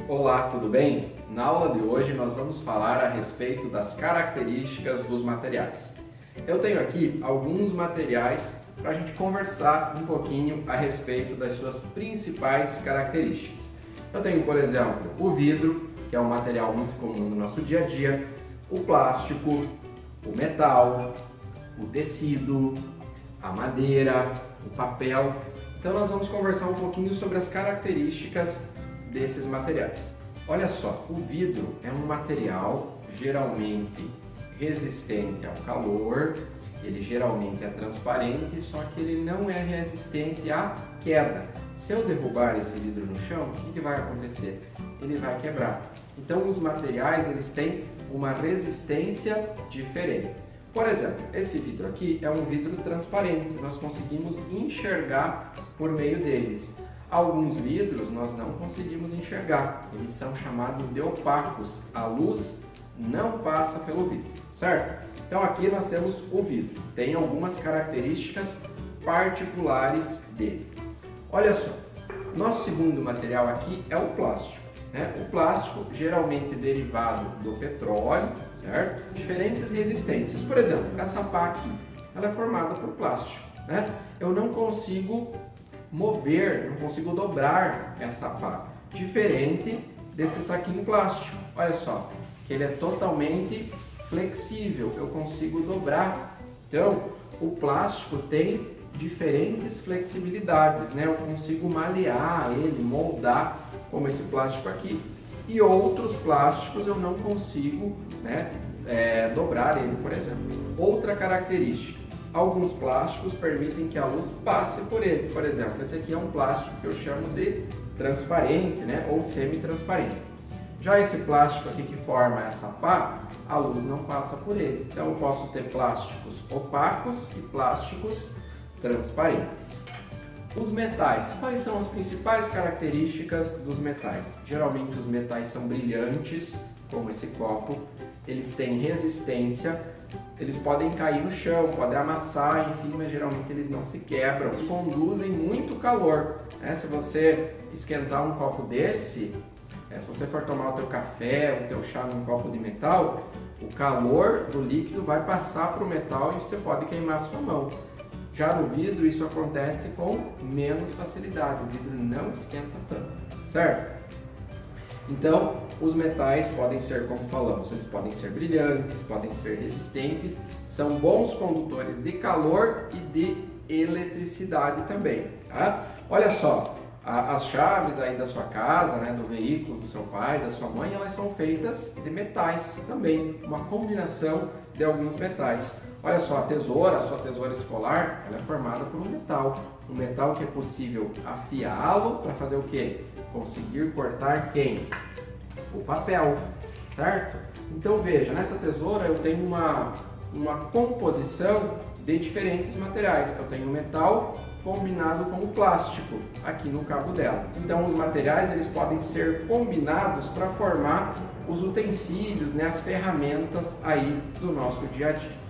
Olá, tudo bem? Na aula de hoje nós vamos falar a respeito das características dos materiais. Eu tenho aqui alguns materiais para a gente conversar um pouquinho a respeito das suas principais características. Eu tenho, por exemplo, o vidro, que é um material muito comum no nosso dia a dia, o plástico, o metal, o tecido, a madeira, o papel. Então nós vamos conversar um pouquinho sobre as características desses materiais. Olha só, o vidro é um material geralmente resistente ao calor, ele geralmente é transparente, só que ele não é resistente à queda. Se eu derrubar esse vidro no chão, o que vai acontecer? Ele vai quebrar. Então os materiais eles têm uma resistência diferente. Por exemplo, esse vidro aqui é um vidro transparente, nós conseguimos enxergar por meio deles. Alguns vidros nós não conseguimos enxergar, eles são chamados de opacos, a luz não passa pelo vidro, certo? Então aqui nós temos o vidro, tem algumas características particulares dele. Olha só, nosso segundo material aqui é o plástico, né? O plástico geralmente derivado do petróleo, certo? Diferentes resistências, por exemplo, essa pá aqui, ela é formada por plástico, né? Eu não consigo mover, não consigo dobrar essa pá, diferente desse saquinho plástico. Olha só, que ele é totalmente flexível, eu consigo dobrar. Então, o plástico tem diferentes flexibilidades, né? Eu consigo malear ele, moldar, como esse plástico aqui. E outros plásticos eu não consigo, né, dobrar ele, por exemplo. Outra característica. Alguns plásticos permitem que a luz passe por ele. Por exemplo, esse aqui é um plástico que eu chamo de transparente, né? Ou semi-transparente. Já esse plástico aqui que forma essa pá, a luz não passa por ele. Então eu posso ter plásticos opacos e plásticos transparentes. Os metais. Quais são as principais características dos metais? Geralmente os metais são brilhantes, como esse copo. Eles têm resistência. Eles podem cair no chão, podem amassar, enfim, mas geralmente eles não se quebram. Eles conduzem muito calor, né? Se você esquentar um copo desse, se você for tomar o teu café, o teu chá num copo de metal, o calor do líquido vai passar para o metal e você pode queimar a sua mão. Já no vidro isso acontece com menos facilidade, o vidro não esquenta tanto, certo? Então, os metais podem ser, como falamos, eles podem ser brilhantes, podem ser resistentes, são bons condutores de calor e de eletricidade também, tá? Olha só, as chaves aí da sua casa, né, do veículo do seu pai, da sua mãe, elas são feitas de metais também, uma combinação de alguns metais. Olha só, a sua tesoura escolar, ela é formada por um metal que é possível afiá-lo para fazer o quê? Conseguir cortar quem? O papel, certo? Então veja, nessa tesoura eu tenho uma composição de diferentes materiais. Eu tenho metal combinado com o plástico aqui no cabo dela. Então os materiais eles podem ser combinados para formar os utensílios, né, as ferramentas aí do nosso dia a dia.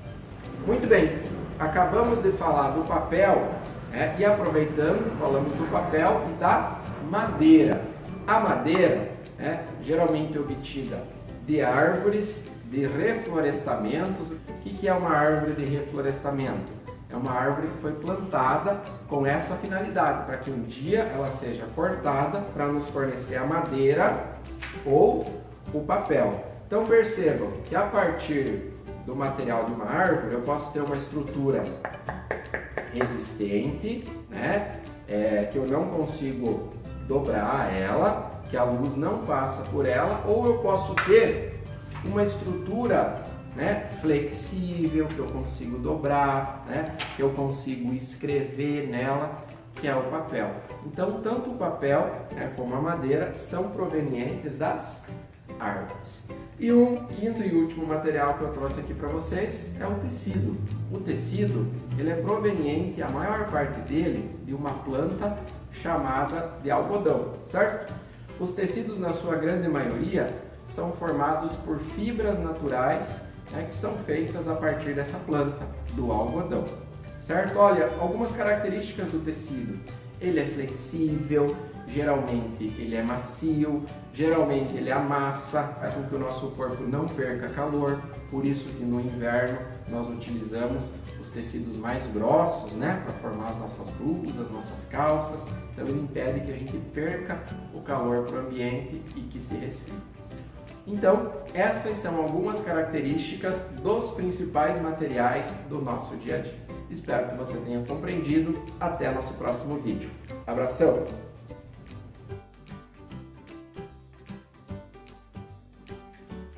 Muito bem, acabamos de falar do papel, né, e aproveitando, falamos do papel e da madeira. A madeira é geralmente obtida de árvores de reflorestamento. O que é uma árvore de reflorestamento? É uma árvore que foi plantada com essa finalidade, para que um dia ela seja cortada para nos fornecer a madeira ou o papel. Então percebam que a partir do material de uma árvore eu posso ter uma estrutura resistente, né? Que eu não consigo dobrar ela, que a luz não passa por ela, ou eu posso ter uma estrutura, né, flexível, que eu consigo dobrar, né, que eu consigo escrever nela, que é o papel. Então, tanto o papel, né, como a madeira são provenientes das árvores. E um quinto e último material que eu trouxe aqui para vocês é o tecido. O tecido, ele é proveniente, a maior parte dele, de uma planta chamada de algodão, certo? Os tecidos, na sua grande maioria, são formados por fibras naturais, né, que são feitas a partir dessa planta, do algodão, certo? Olha, algumas características do tecido. ele é flexível, geralmente ele é macio, geralmente ele amassa, faz com que o nosso corpo não perca calor, por isso que no inverno nós utilizamos os tecidos mais grossos, né, para formar as nossas blusas, as nossas calças, então ele impede que a gente perca o calor para o ambiente e que se resfrie. Então, essas são algumas características dos principais materiais do nosso dia a dia. Espero que você tenha compreendido. Até nosso próximo vídeo. Abração!